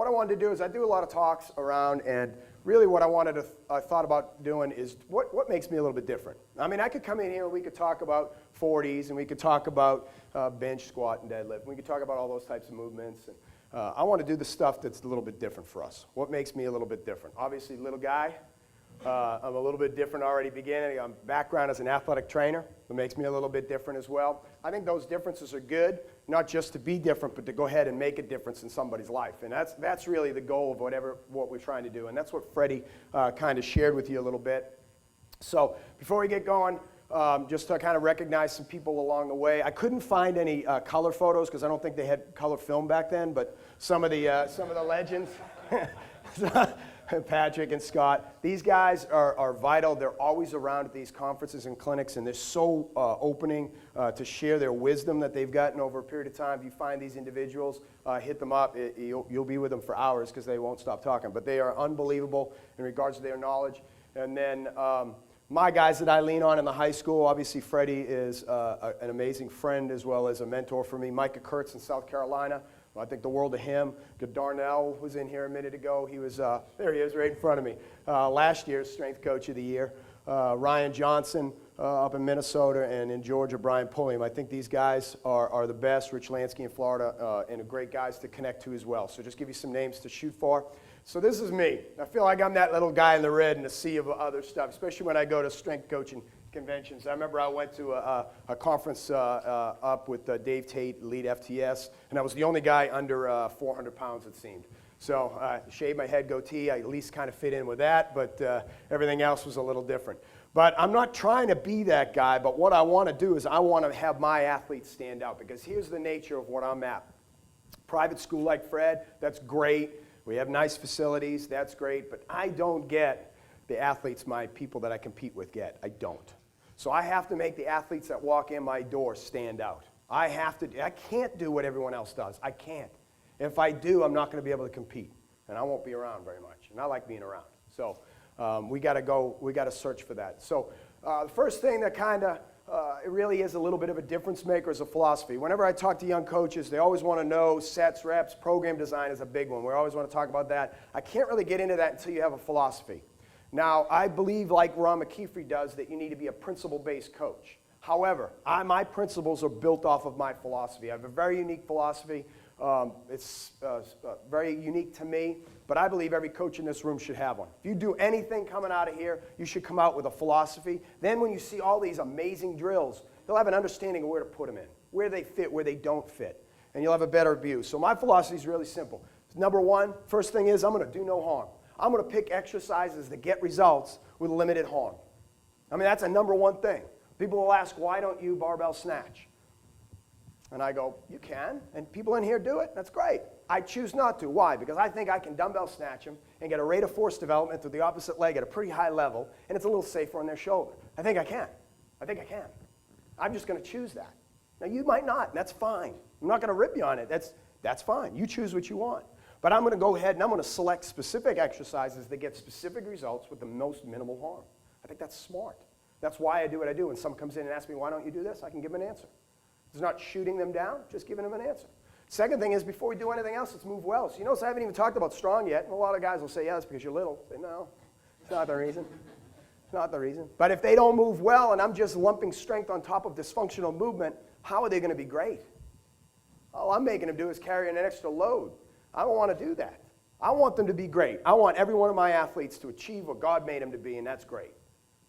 what I wanted to do is I do a lot of talks around, and really what I thought about doing is what makes me a little bit different. I mean, I could come in here and we could talk about 40s, and we could talk about bench, squat, and deadlift. And we could talk about all those types of movements. And, I want to do the stuff that's a little bit different for us. What makes me a little bit different? Obviously, little guy. I'm a little bit different already beginning. I'm background as an athletic trainer. That makes me a little bit different as well. I think those differences are good, not just to be different, but to go ahead and make a difference in somebody's life. And that's really the goal of what we're trying to do. And that's what Freddie kind of shared with you a little bit. So before we get going, just to kind of recognize some people along the way. I couldn't find any color photos because I don't think they had color film back then, but some of the legends. Patrick and Scott. These guys are vital. They're always around at these conferences and clinics, and they're so opening to share their wisdom that they've gotten over a period of time. If you find these individuals, hit them up. You'll be with them for hours because they won't stop talking. But they are unbelievable in regards to their knowledge. And then my guys that I lean on in the high school, obviously Freddie is an amazing friend as well as a mentor for me. Micah Kurtz in South Carolina. I think the world of him. Darnell was in here a minute ago. He was, there he is right in front of me. Last year's Strength Coach of the Year. Ryan Johnson up in Minnesota, and in Georgia, Brian Pulliam. I think these guys are the best. Rich Lansky in Florida, and great guys to connect to as well. So just give you some names to shoot for. So this is me. I feel like I'm that little guy in the red in a sea of other stuff, especially when I go to strength coaching conventions. I remember I went to a conference up with Dave Tate, lead FTS, and I was the only guy under 400 pounds, it seemed. So I shaved my head, goatee. I at least kind of fit in with that, but everything else was a little different. But I'm not trying to be that guy, but what I want to do is I want to have my athletes stand out, because here's the nature of what I'm at. Private school like Fred, that's great. We have nice facilities, that's great, but I don't get the athletes my people that I compete with get. I don't. So I have to make the athletes that walk in my door stand out. I can't do what everyone else does. I can't. If I do, I'm not going to be able to compete, and I won't be around very much. And I like being around. So we got to search for that. So the first thing that kind of it really is a little bit of a difference maker is a philosophy. Whenever I talk to young coaches, they always want to know sets, reps, program design is a big one. We always want to talk about that. I can't really get into that until you have a philosophy. Now, I believe, like Ron McKeefery does, that you need to be a principle-based coach. However, my principles are built off of my philosophy. I have a very unique philosophy. It's very unique to me, but I believe every coach in this room should have one. If you do anything coming out of here, you should come out with a philosophy. Then when you see all these amazing drills, you'll have an understanding of where to put them in, where they fit, where they don't fit, and you'll have a better view. So my philosophy is really simple. Number one, first thing is I'm going to do no harm. I'm going to pick exercises that get results with limited harm. I mean, that's a number one thing. People will ask, why don't you barbell snatch? And I go, you can, and people in here do it. That's great. I choose not to. Why? Because I think I can dumbbell snatch them and get a rate of force development through the opposite leg at a pretty high level, and it's a little safer on their shoulder. I think I can. I think I can. I'm just going to choose that. Now, you might not, and that's fine. I'm not going to rip you on it. That's fine. You choose what you want. But I'm going to go ahead and I'm going to select specific exercises that get specific results with the most minimal harm. I think that's smart. That's why I do what I do. When someone comes in and asks me, why don't you do this? I can give them an answer. It's not shooting them down, just giving them an answer. Second thing is, before we do anything else, let's move well. So you notice I haven't even talked about strong yet. And a lot of guys will say, yeah, that's because you're little. I say, no, it's not the reason. It's not the reason. But if they don't move well and I'm just lumping strength on top of dysfunctional movement, how are they going to be great? All I'm making them do is carry an extra load. I don't want to do that. I want them to be great. I want every one of my athletes to achieve what God made them to be, and that's great.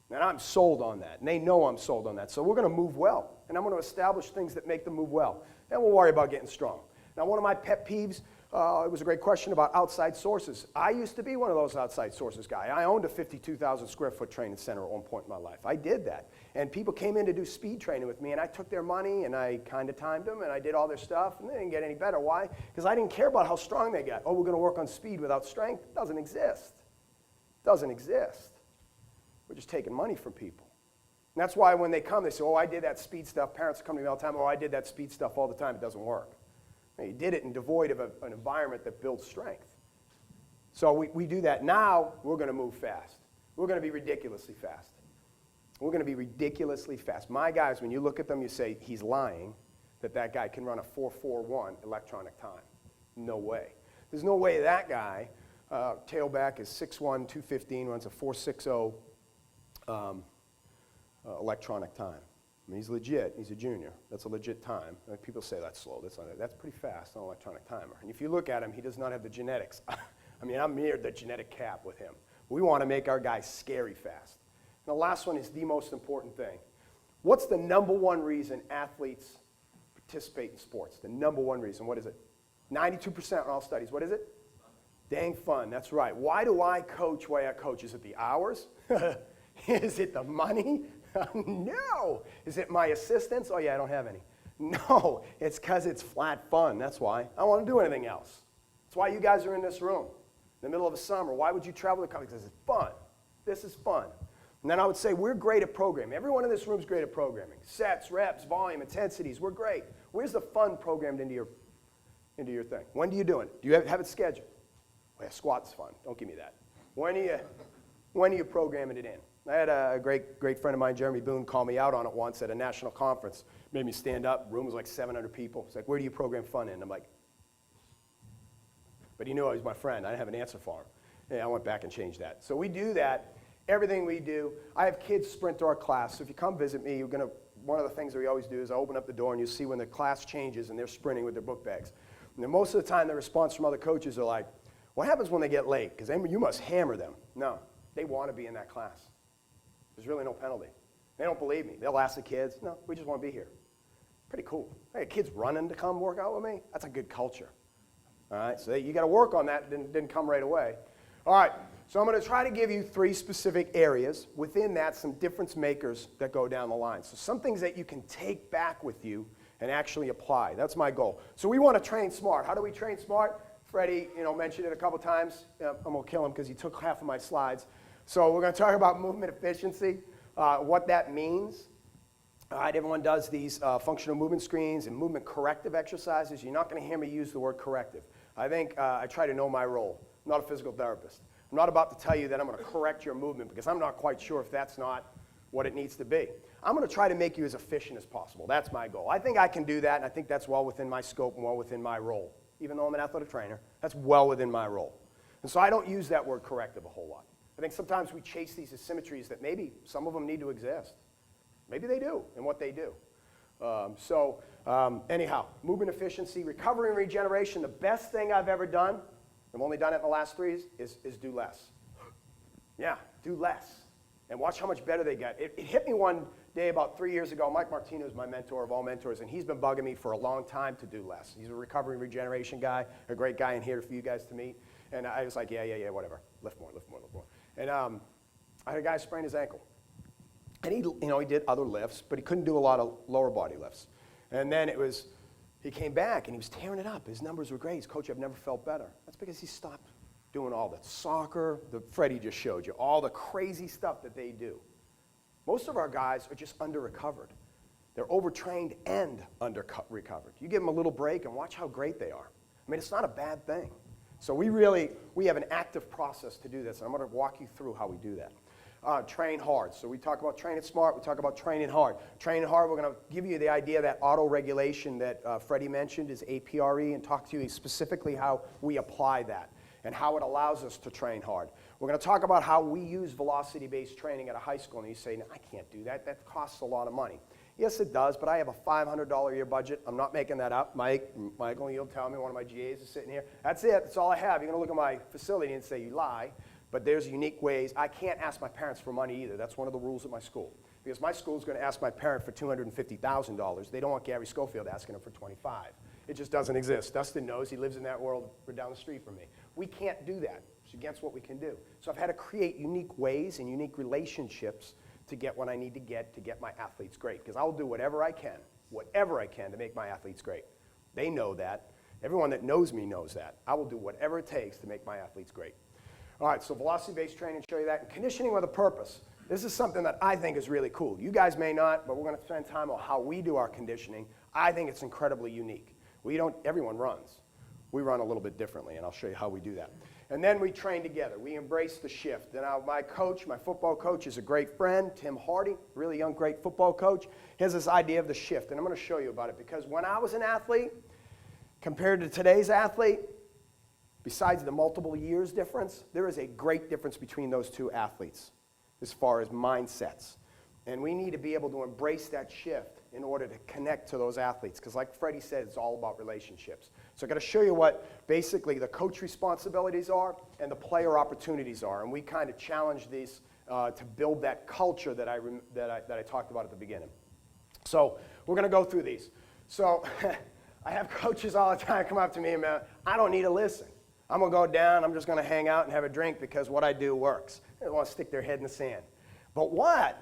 And I'm sold on that, and they know I'm sold on that. So we're going to move well, and I'm going to establish things that make them move well. And we'll worry about getting strong. Now, one of my pet peeves, it was a great question about outside sources. I used to be one of those outside sources guy. I owned a 52,000 square foot training center at one point in my life. I did that. And people came in to do speed training with me, and I took their money, and I kind of timed them, and I did all their stuff, and they didn't get any better. Why? Because I didn't care about how strong they got. Oh, we're going to work on speed without strength? It doesn't exist. It doesn't exist. We're just taking money from people. And that's why when they come, they say, oh, I did that speed stuff. Parents come to me all the time, oh, I did that speed stuff all the time. It doesn't work. Now, you did it in devoid of an environment that builds strength. So we do that. Now we're going to move fast. We're going to be ridiculously fast. We're going to be ridiculously fast. My guys, when you look at them, you say, he's lying that guy can run a 4.41 electronic time. No way. There's no way that guy, tailback is 6'1", 215, runs a 4.60 electronic time. I mean, he's legit. He's a junior. That's a legit time. Like, people say that's slow. That's pretty fast on an electronic timer. And if you look at him, he does not have the genetics. I mean, I'm near the genetic cap with him. We want to make our guys scary fast. And the last one is the most important thing. What's the number one reason athletes participate in sports? The number one reason. What is it? 92% in all studies. What is it? Dang fun. That's right. Why do I coach why I coach? Is it the hours? Is it the money? No. Is it my assistants? Oh, yeah, I don't have any. No, it's because it's flat fun. That's why. I don't want to do anything else. That's why you guys are in this room in the middle of the summer. Why would you travel to college? Because it's fun. This is fun. And then I would say we're great at programming. Everyone in this room is great at programming. Sets, reps, volume, intensities. We're great. Where's the fun programmed into your thing? When do you do it? Do you have it scheduled? Oh, yeah, squat's fun. Don't give me that. When are you programming it in? I had a great friend of mine, Jeremy Boone, call me out on it once at a national conference. Made me stand up. Room was like 700 people. He's like, where do you program fun in? I'm like, but he knew I was my friend. I didn't have an answer for him. Yeah, I went back and changed that. So we do that. Everything we do. I have kids sprint to our class. So if you come visit me, one of the things that we always do is I open up the door and you see when the class changes and they're sprinting with their book bags. And then most of the time the response from other coaches are like, what happens when they get late? Because you must hammer them. No, they want to be in that class. There's really no penalty. They don't believe me. They'll ask the kids, no, we just want to be here. Pretty cool. Hey, kids running to come work out with me? That's a good culture. All right, so you got to work on that. It didn't come right away. All right, so I'm going to try to give you 3 specific areas. Within that, some difference makers that go down the line. So some things that you can take back with you and actually apply. That's my goal. So we want to train smart. How do we train smart? Freddie, mentioned it a couple times. I'm going to kill him because he took half of my slides. So we're going to talk about movement efficiency, what that means. All right, everyone does these functional movement screens and movement corrective exercises. You're not going to hear me use the word corrective. I think I try to know my role. I'm not a physical therapist. I'm not about to tell you that I'm going to correct your movement because I'm not quite sure if that's not what it needs to be. I'm going to try to make you as efficient as possible. That's my goal. I think I can do that, and I think that's well within my scope and well within my role. Even though I'm an athletic trainer, that's well within my role. And so I don't use that word corrective a whole lot. I think sometimes we chase these asymmetries that maybe some of them need to exist. Maybe they do in what they do. Anyhow, movement efficiency, recovery and regeneration, the best thing I've ever done, I've only done it in the last 3, is do less. Yeah, do less. And watch how much better they get. It hit me one day about 3 years ago. Mike Martino is my mentor of all mentors, and he's been bugging me for a long time to do less. He's a recovery and regeneration guy, a great guy in here for you guys to meet. And I was like, yeah, whatever. Lift more. And I had a guy sprain his ankle. And he did other lifts, but he couldn't do a lot of lower body lifts. And then he came back and he was tearing it up. His numbers were great. He's, Coach, I've never felt better. That's because he stopped doing all the soccer, Freddie just showed you, all the crazy stuff that they do. Most of our guys are just under-recovered. They're overtrained and under-recovered. You give them a little break and watch how great they are. I mean, it's not a bad thing. So we have an active process to do this, and I'm going to walk you through how we do that. Train hard. So we talk about training smart. We talk about training hard. Training hard, we're going to give you the idea that auto-regulation that Freddie mentioned is APRE, and talk to you specifically how we apply that and how it allows us to train hard. We're going to talk about how we use velocity-based training at a high school, and you say, no, I can't do that. That costs a lot of money. Yes, it does, but I have a $500 a year budget. I'm not making that up. Michael, you'll tell me, one of my GAs is sitting here. That's it. That's all I have. You're going to look at my facility and say, you lie. But there's unique ways. I can't ask my parents for money either. That's one of the rules at my school. Because my school is going to ask my parent for $250,000. They don't want Gary Schofield asking him for $25,000. It just doesn't exist. Dustin knows. He lives in that world down the street from me. We can't do that. It's against what we can do. So I've had to create unique ways and unique relationships to get what I need to get my athletes great. Because I'll do whatever I can to make my athletes great. They know that. Everyone that knows me knows that. I will do whatever it takes to make my athletes great. All right, so velocity-based training, show you that. And conditioning with a purpose. This is something that I think is really cool. You guys may not, but we're going to spend time on how we do our conditioning. I think it's incredibly unique. Everyone runs. We run a little bit differently, and I'll show you how we do that. And then we train together. We embrace the shift. And my coach, my football coach, is a great friend, Tim Hardy, really young, great football coach. He has this idea of the shift, and I'm going to show you about it. Because when I was an athlete, compared to today's athlete, besides the multiple years difference, there is a great difference between those two athletes as far as mindsets. And we need to be able to embrace that shift in order to connect to those athletes. Because like Freddie said, it's all about relationships. So I've got to show you what basically the coach responsibilities are and the player opportunities are. And we kind of challenge these to build that culture that I talked about at the beginning. So we're going to go through these. So I have coaches all the time come up to me and, man, I don't need to listen. I'm going to go down. I'm just going to hang out and have a drink because what I do works. They want to stick their head in the sand. But what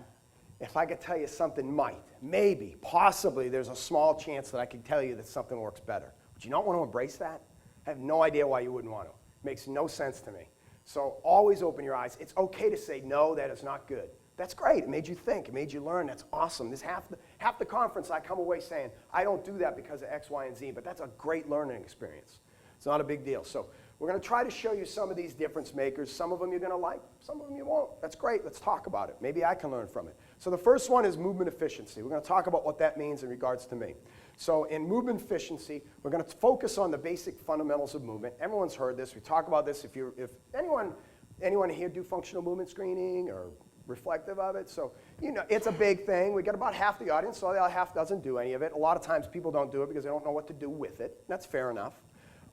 if I could tell you something might, maybe, possibly, there's a small chance that I could tell you that something works better. Would you not want to embrace that? I have no idea why you wouldn't want to. It makes no sense to me. So always open your eyes. It's okay to say, no, that is not good. That's great. It made you think. It made you learn. That's awesome. This half the conference, I come away saying, I don't do that because of X, Y, and Z, but that's a great learning experience. It's not a big deal. So we're going to try to show you some of these difference makers. Some of them you're going to like. Some of them you won't. That's great. Let's talk about it. Maybe I can learn from it. So the first one is movement efficiency. We're going to talk about what that means in regards to me. So in movement efficiency, we're going to focus on the basic fundamentals of movement. Everyone's heard this. We talk about this. If anyone here do functional movement screening or reflective of it? So, you know, it's a big thing. We got about half the audience, so the other half doesn't do any of it. A lot of times people don't do it because they don't know what to do with it. That's fair enough.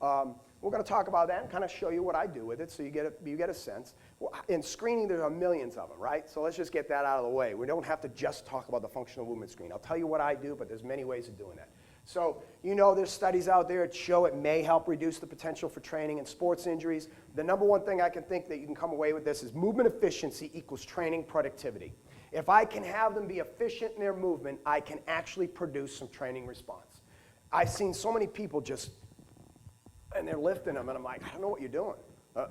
We're going to talk about that and kind of show you what I do with it so you get a sense. Well, in screening, there are millions of them, right? So let's just get that out of the way. We don't have to just talk about the functional movement screen. I'll tell you what I do, but there's many ways of doing that. So, you know, there's studies out there that show it may help reduce the potential for training and sports injuries. The number one thing I can think that you can come away with this is movement efficiency equals training productivity. If I can have them be efficient in their movement, I can actually produce some training response. I've seen so many people just, and they're lifting them, and I'm like, I don't know what you're doing.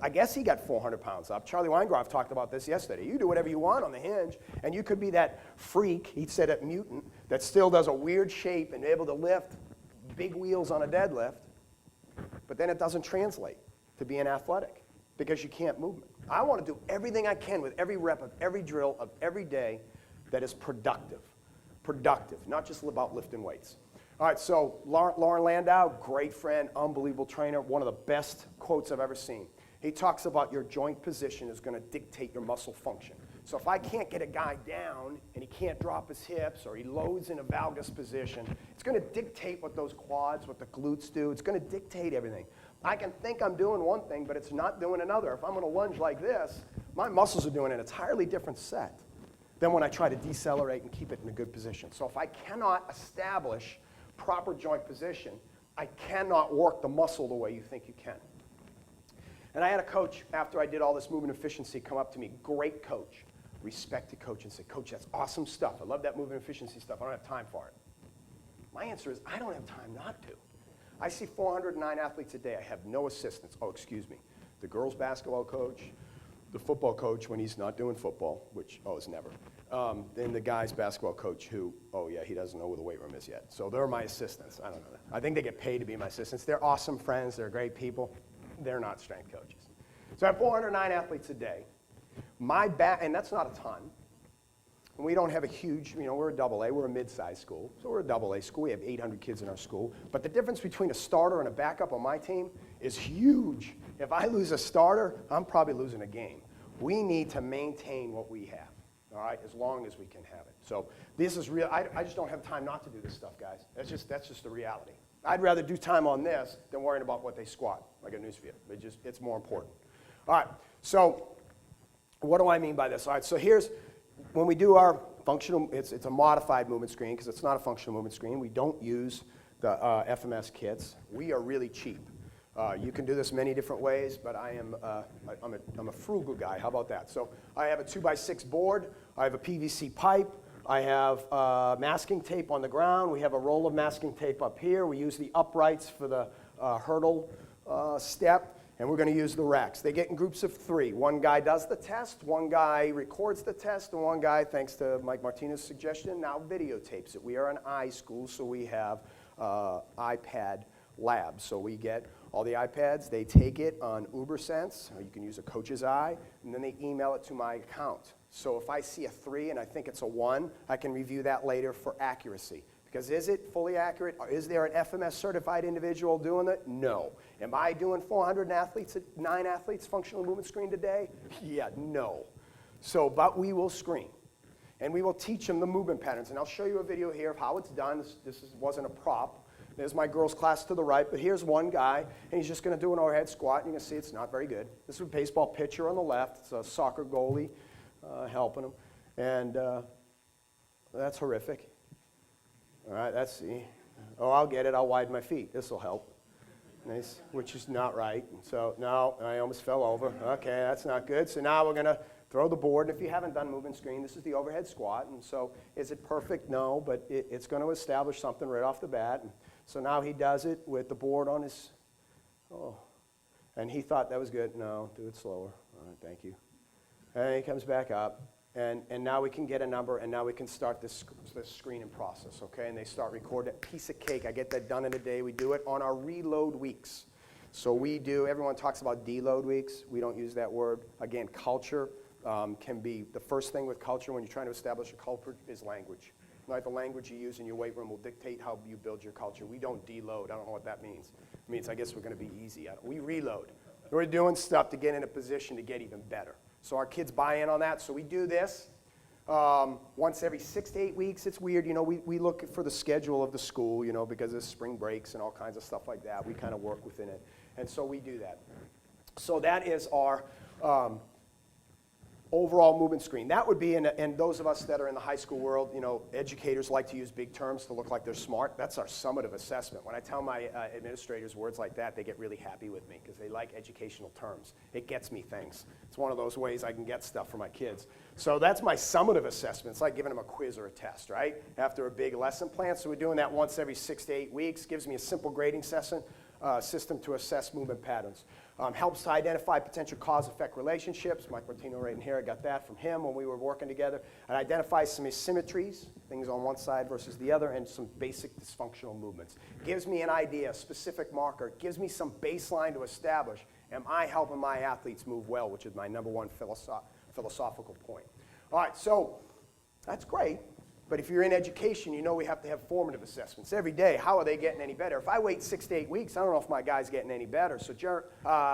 I guess he got 400 pounds up. Charlie Weingroff talked about this yesterday. You do whatever you want on the hinge, and you could be that freak, he said a mutant, that still does a weird shape and able to lift big wheels on a deadlift, but then it doesn't translate to being athletic because you can't move it. I want to do everything I can with every rep of every drill of every day that is productive. Productive, not just about lifting weights. All right, so Lauren Landau, great friend, unbelievable trainer, one of the best quotes I've ever seen. He talks about your joint position is going to dictate your muscle function. So if I can't get a guy down and he can't drop his hips or he loads in a valgus position, it's going to dictate what those quads, what the glutes do. It's going to dictate everything. I can think I'm doing one thing, but it's not doing another. If I'm going to lunge like this, my muscles are doing an entirely different set than when I try to decelerate and keep it in a good position. So if I cannot establish proper joint position, I cannot work the muscle the way you think you can. And I had a coach, after I did all this movement efficiency, come up to me, great coach, respected coach, and say, Coach, that's awesome stuff. I love that movement efficiency stuff. I don't have time for it. My answer is, I don't have time not to. I see 409 athletes a day. I have no assistants. Oh, excuse me. The girls' basketball coach, the football coach when he's not doing football, which, is never. Then the guys' basketball coach who, he doesn't know where the weight room is yet. So they're my assistants. I don't know that. I think they get paid to be my assistants. They're awesome friends. They're great people. They're not strength coaches. So I have 409 athletes a day. And that's not a ton. And we don't have a huge, we're a AA. We're a mid-sized school. So we're a AA school. We have 800 kids in our school. But the difference between a starter and a backup on my team is huge. If I lose a starter, I'm probably losing a game. We need to maintain what we have, all right, as long as we can have it. So this is real. I just don't have time not to do this stuff, guys. That's just the reality. I'd rather do time on this than worrying about what they squat, like a newsfeed. It's more important. All right, so what do I mean by this? All right, so here's, when we do our functional, it's a modified movement screen because it's not a functional movement screen. We don't use the FMS kits. We are really cheap. You can do this many different ways, but I'm a frugal guy. How about that? So I have a 2x6 board. I have a PVC pipe. I have masking tape on the ground. We have a roll of masking tape up here. We use the uprights for the hurdle step, and we're going to use the racks. They get in groups of 3. One guy does the test, one guy records the test, and one guy, thanks to Mike Martinez's suggestion, now videotapes it. We are an iSchool, so we have iPad labs. So we get all the iPads, they take it on UberSense, or you can use a coach's eye, and then they email it to my account. So if I see a 3 and I think it's a 1, I can review that later for accuracy. Because is it fully accurate? Or is there an FMS certified individual doing it? No. Am I doing 400 athletes, 9 athletes functional movement screen today? Yeah, no. So, but we will screen. And we will teach them the movement patterns. And I'll show you a video here of how it's done. This wasn't a prop. There's my girls' class to the right, but here's one guy, and he's just going to do an overhead squat, and you can see it's not very good. This is a baseball pitcher on the left. It's a soccer goalie helping him. And that's horrific. All right, that's the, oh, I'll get it. I'll widen my feet. This will help. Nice, which is not right. So, no, I almost fell over. Okay, that's not good. So now we're going to throw the board. And if you haven't done movement screen, this is the overhead squat. And so is it perfect? No, but it's going to establish something right off the bat. And so now he does it with the board on his, oh, and he thought that was good. No, do it slower. All right, thank you. And he comes back up. And now we can get a number, and now we can start this screening process, okay? And they start recording. Piece of cake. I get that done in a day. We do it on our reload weeks. So we do, everyone talks about deload weeks. We don't use that word. Again, culture can be, the first thing with culture when you're trying to establish a culture is language. Like the language you use in your weight room will dictate how you build your culture. We don't deload. I don't know what that means. It means I guess we're going to be easy. We reload. We're doing stuff to get in a position to get even better. So our kids buy in on that. So we do this once every 6 to 8 weeks. It's weird, you know, we look for the schedule of the school, you know, because there's spring breaks and all kinds of stuff like that. We kind of work within it. And so we do that. So that is our overall movement screen. That would be, and those of us that are in the high school world, you know, educators like to use big terms to look like they're smart. That's our summative assessment. When I tell my administrators words like that, they get really happy with me because they like educational terms. It gets me things. It's one of those ways I can get stuff for my kids. So that's my summative assessment. It's like giving them a quiz or a test, right? After a big lesson plan. So we're doing that once every 6 to 8 weeks. Gives me a simple grading system to assess movement patterns. Helps to identify potential cause-effect relationships. Mike Martino right in here, I got that from him when we were working together. It identifies some asymmetries, things on one side versus the other, and some basic dysfunctional movements. Gives me an idea, a specific marker. Gives me some baseline to establish, am I helping my athletes move well, which is my number one philosophical point. All right, so that's great. But if you're in education, you know we have to have formative assessments every day. How are they getting any better? If I wait 6 to 8 weeks, I don't know if my guy's getting any better. So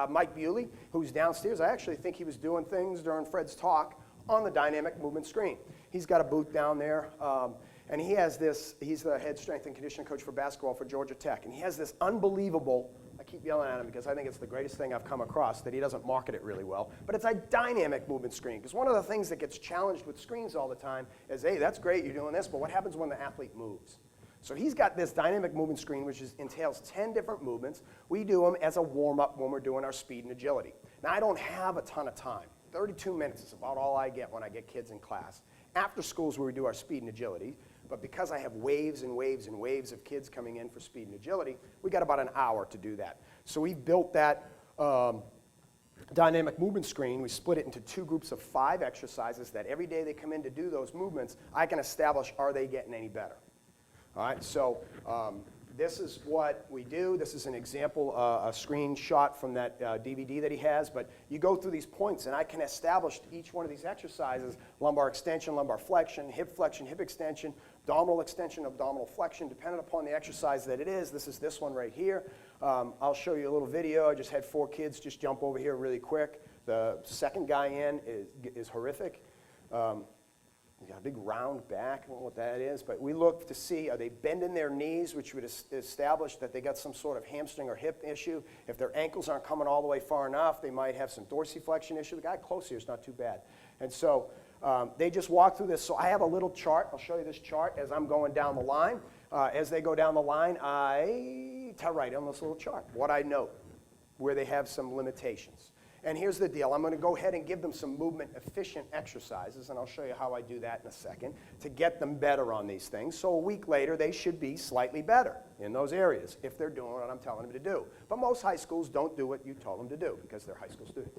Mike Bewley, who's downstairs, I actually think he was doing things during Fred's talk on the dynamic movement screen. He's got a booth down there, and he has this, he's the head strength and conditioning coach for basketball for Georgia Tech, and he has this unbelievable, I keep yelling at him because I think it's the greatest thing I've come across, that he doesn't market it really well, but it's a dynamic movement screen. Because one of the things that gets challenged with screens all the time is, hey, that's great, you're doing this, but what happens when the athlete moves? So he's got this dynamic movement screen, which entails 10 different movements. We do them as a warm-up when we're doing our speed and agility. Now, I don't have a ton of time. 32 minutes is about all I get when I get kids in class. After school is where we do our speed and agility. But because I have waves and waves and waves of kids coming in for speed and agility, we got about an hour to do that. So we've built that dynamic movement screen. We split it into 2 groups of 5 exercises that every day they come in to do those movements, I can establish, are they getting any better? All right, so this is what we do. This is an example, a screenshot from that DVD that he has. But you go through these points, and I can establish each one of these exercises: lumbar extension, lumbar flexion, hip extension, abdominal flexion, depending upon the exercise that it is. This is this one right here. I'll show you a little video. I just had 4 kids just jump over here really quick. The second guy in is horrific. He's got a big round back, I don't know what that is, but we look to see, are they bending their knees, which would establish that they got some sort of hamstring or hip issue. If their ankles aren't coming all the way far enough, they might have some dorsiflexion issue. The guy close here is not too bad. And so they just walk through this. So I have a little chart. I'll show you this chart as I'm going down the line. As they go down the line, I write on this little chart what I note, where they have some limitations. And here's the deal. I'm going to go ahead and give them some movement-efficient exercises, and I'll show you how I do that in a second, to get them better on these things. So a week later, they should be slightly better in those areas if they're doing what I'm telling them to do. But most high schools don't do what you told them to do because they're high school students.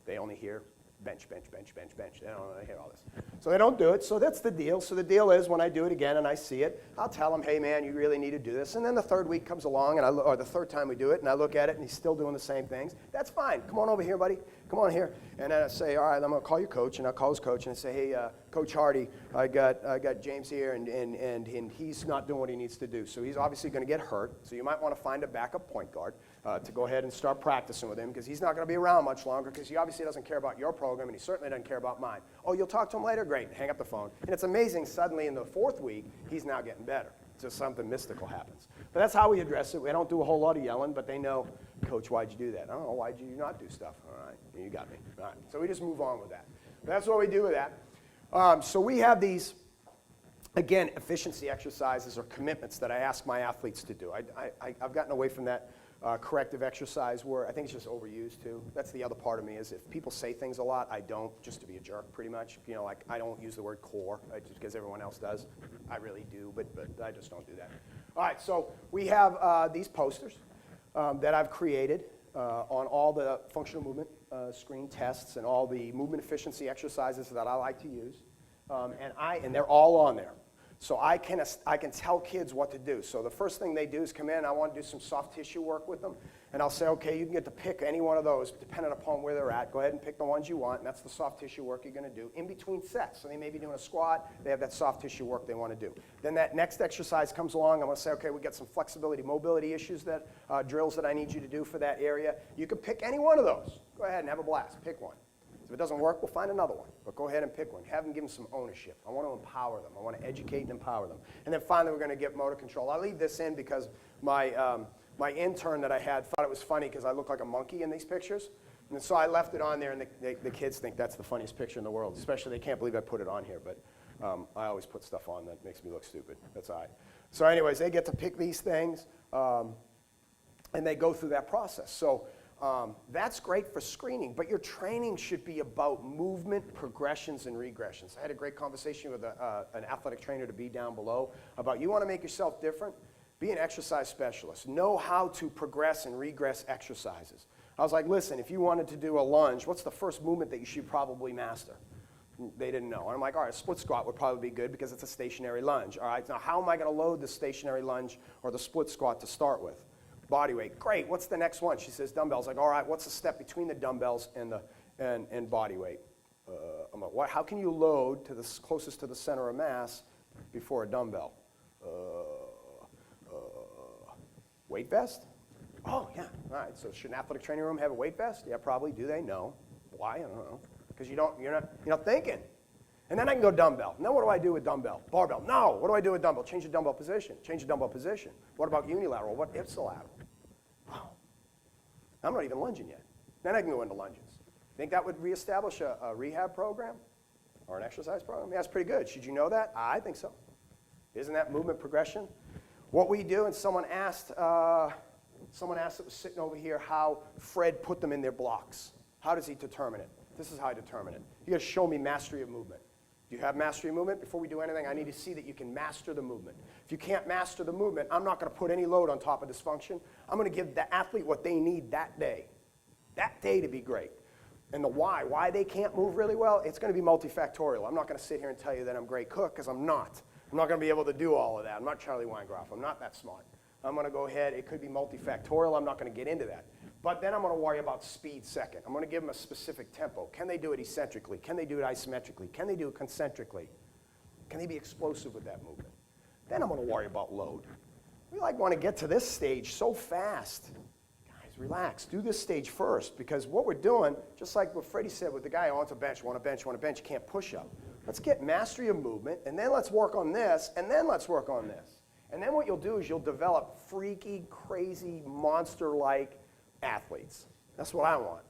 They only hear bench, bench, bench, bench, bench. They don't hear all this. So they don't do it. So that's the deal. So the deal is when I do it again and I see it, I'll tell them, hey, man, you really need to do this. And then the 3rd week comes along, and or the 3rd time we do it, and I look at it, and he's still doing the same things. That's fine. Come on over here, buddy. Come come on here. And then I say, all right, I'm going to call your coach, and I'll call his coach, and I say, hey, Coach Hardy, I got James here, and he's not doing what he needs to do. So he's obviously going to get hurt. So you might want to find a backup point guard to go ahead and start practicing with him, because he's not going to be around much longer, because he obviously doesn't care about your program, and he certainly doesn't care about mine. Oh, you'll talk to him later? Great. Hang up the phone. And it's amazing, suddenly in the 4th week, he's now getting better. Just something mystical happens. But that's how we address it. We don't do a whole lot of yelling, but they know, Coach, why'd you do that? I don't know, why'd you not do stuff? All right, you got me. All right, so we just move on with that. But that's what we do with that. So we have these, again, efficiency exercises or commitments that I ask my athletes to do. I've gotten away from that corrective exercise word. I think it's just overused too. That's the other part of me, is if people say things a lot, I don't, just to be a jerk pretty much. You know, like I don't use the word core just because everyone else does. I really do, but I just don't do that. All right, so we have these posters that I've created on all the functional movement screen tests and all the movement efficiency exercises that I like to use. And they're all on there. So I can tell kids what to do. So the first thing they do is come in, I want to do some soft tissue work with them. And I'll say, okay, you can get to pick any one of those depending upon where they're at. Go ahead and pick the ones you want, and that's the soft tissue work you're going to do in between sets. So they may be doing a squat, they have that soft tissue work they want to do. Then that next exercise comes along, I'm going to say, okay, we got some flexibility, mobility issues, that drills that I need you to do for that area. You can pick any one of those. Go ahead and have a blast. Pick one. If it doesn't work, we'll find another one. But go ahead and pick one. Have them give them some ownership. I want to empower them. I want to educate and empower them. And then finally, we're going to get motor control. I leave this in because my intern that I had thought it was funny because I look like a monkey in these pictures. And so I left it on there, and the kids think that's the funniest picture in the world. Especially, they can't believe I put it on here. But I always put stuff on that makes me look stupid. That's all right. So anyways, they get to pick these things, and they go through that process. So that's great for screening, but your training should be about movement, progressions, and regressions. I had a great conversation with an athletic trainer to be down below about, you want to make yourself different? Be an exercise specialist. Know how to progress and regress exercises. I was like, listen, if you wanted to do a lunge, what's the first movement that you should probably master? They didn't know. And I'm like, all right, a split squat would probably be good because it's a stationary lunge. All right, now how am I going to load the stationary lunge or the split squat to start with? Body weight. Great. What's the next one? She says dumbbells. Like, all right, what's the step between the dumbbells and body weight? I'm like, how can you load to the closest to the center of mass before a dumbbell? Weight vest? Oh, yeah. All right. So should an athletic training room have a weight vest? Yeah, probably. Do they? No. Why? I don't know. Because you're not thinking. And then I can go dumbbell. And then what do I do with dumbbell? Barbell. No. What do I do with dumbbell? Change the dumbbell position. Change the dumbbell position. What about unilateral? What ipsilateral? Wow. I'm not even lunging yet. Then I can go into lunges. Think that would reestablish a rehab program or an exercise program? Yeah, that's pretty good. Should you know that? I think so. Isn't that movement progression? What we do, and someone asked that was sitting over here how Fred put them in their blocks. How does he determine it? This is how I determine it. You got to show me mastery of movement. Do you have mastery of movement? Before we do anything, I need to see that you can master the movement. If you can't master the movement, I'm not going to put any load on top of this function. I'm going to give the athlete what they need that day to be great. And the why they can't move really well, it's going to be multifactorial. I'm not going to sit here and tell you that I'm a great cook, because I'm not. I'm not going to be able to do all of that. I'm not Charlie Weingroff. I'm not that smart. I'm going to go ahead. It could be multifactorial. I'm not going to get into that. But then I'm going to worry about speed second. I'm going to give them a specific tempo. Can they do it eccentrically? Can they do it isometrically? Can they do it concentrically? Can they be explosive with that movement? Then I'm going to worry about load. We want to get to this stage so fast. Guys, relax. Do this stage first, because what we're doing, just like what Freddie said with the guy, I want to bench, want to bench, want to bench, can't push up. Let's get mastery of movement, and then let's work on this, and then let's work on this. And then what you'll do is you'll develop freaky, crazy, monster-like athletes. That's what I want.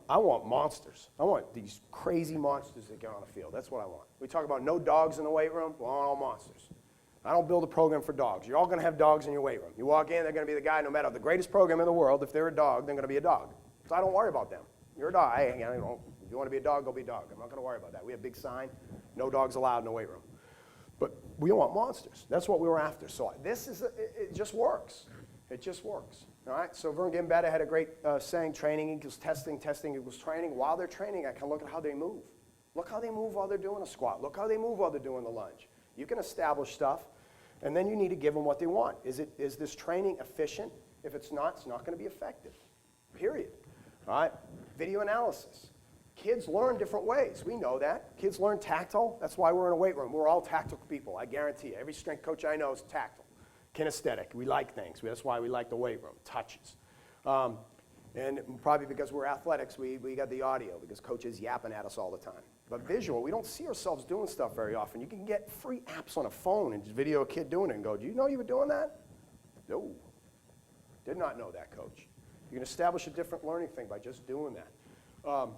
I want monsters. I want these crazy monsters that get on the field. That's what I want. We talk about no dogs in the weight room. Well, I want all monsters. I don't build a program for dogs. You're all going to have dogs in your weight room. You walk in, they're going to be the guy, no matter the greatest program in the world, if they're a dog, they're going to be a dog. So I don't worry about them. You're a dog. Hey, if you want to be a dog, go be a dog. I'm not going to worry about that. We have a big sign, no dogs allowed in the weight room. But we want monsters. That's what we were after. So it just works. It just works. All right, so Vern Gambetta had a great saying, training equals testing, testing equals training. While they're training, I can look at how they move. Look how they move while they're doing a squat. Look how they move while they're doing the lunge. You can establish stuff, and then you need to give them what they want. Is this training efficient? If it's not going to be effective, period. All right, video analysis. Kids learn different ways. We know that. Kids learn tactile. That's why we're in a weight room. We're all tactile people, I guarantee you. Every strength coach I know is tactile, kinesthetic. We like things. That's why we like the weight room, touches. And probably because we're athletics, we got the audio, because coaches yapping at us all the time. But visual, we don't see ourselves doing stuff very often. You can get free apps on a phone and just video a kid doing it and go, do you know you were doing that? No. Did not know that, coach. You can establish a different learning thing by just doing that.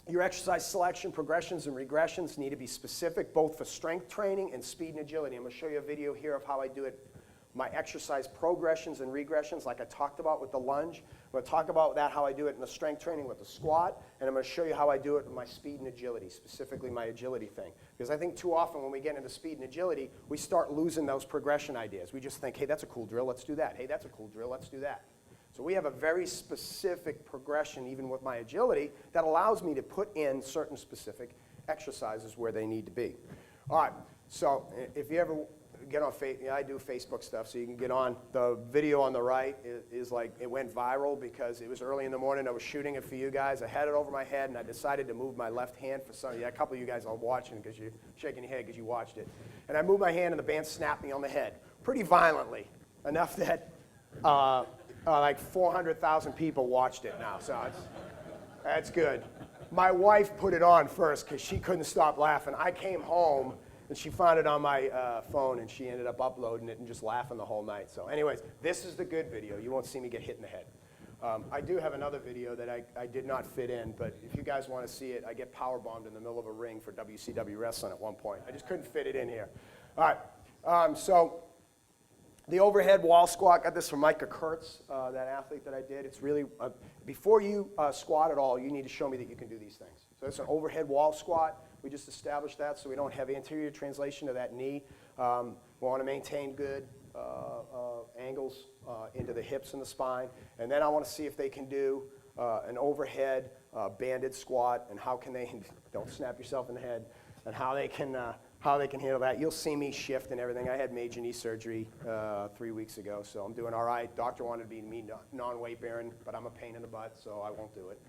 Your exercise selection, progressions, and regressions need to be specific, both for strength training and speed and agility. I'm going to show you a video here of how I do it. My exercise progressions and regressions, like I talked about with the lunge. I'm going to talk about that, how I do it in the strength training with the squat, and I'm going to show you how I do it with my speed and agility, specifically my agility thing. Because I think too often when we get into speed and agility, we start losing those progression ideas. We just think, hey, that's a cool drill, let's do that. Hey, that's a cool drill, let's do that. So we have a very specific progression, even with my agility, that allows me to put in certain specific exercises where they need to be. All right, so if you ever get on I do Facebook stuff, so you can get on. The video on the right is like, it went viral because it was early in the morning. I was shooting it for you guys. I had it over my head, and I decided to move my left hand for some. Yeah, a couple of you guys are watching because you're shaking your head because you watched it. And I moved my hand, and the band snapped me on the head pretty violently, enough that like 400,000 people watched it now. So that's good. My wife put it on first because she couldn't stop laughing. I came home, and she found it on my phone, and she ended up uploading it and just laughing the whole night. So anyways, this is the good video. You won't see me get hit in the head. I do have another video that I did not fit in, but if you guys want to see it, I get powerbombed in the middle of a ring for WCW wrestling at one point. I just couldn't fit it in here. All right, so the overhead wall squat, got this from Micah Kurtz, that athlete that I did. It's really, before you squat at all, you need to show me that you can do these things. So it's an overhead wall squat. We just established that so we don't have anterior translation of that knee. We want to maintain good angles into the hips and the spine. And then I want to see if they can do an overhead banded squat, and how can they, don't snap yourself in the head, and how they can handle that. You'll see me shift and everything. I had major knee surgery 3 weeks ago, so I'm doing all right. Doctor wanted me non-weight bearing, but I'm a pain in the butt, so I won't do it.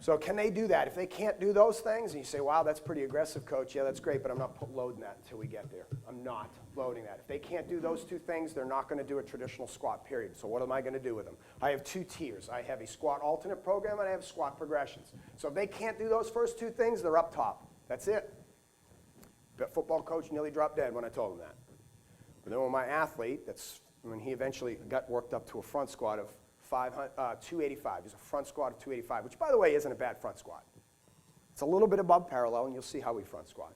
So can they do that? If they can't do those things, and you say, wow, that's pretty aggressive, coach. Yeah, that's great, but I'm not loading that until we get there. I'm not loading that. If they can't do those two things, they're not going to do a traditional squat, period. So what am I going to do with them? I have two tiers. I have a squat alternate program, and I have squat progressions. So if they can't do those first two things, they're up top. That's it. The football coach nearly dropped dead when I told him that. But then when my athlete, when he eventually got worked up to a front squat of 285. He's a front squat of 285, which, by the way, isn't a bad front squat. It's a little bit above parallel, and you'll see how we front squat.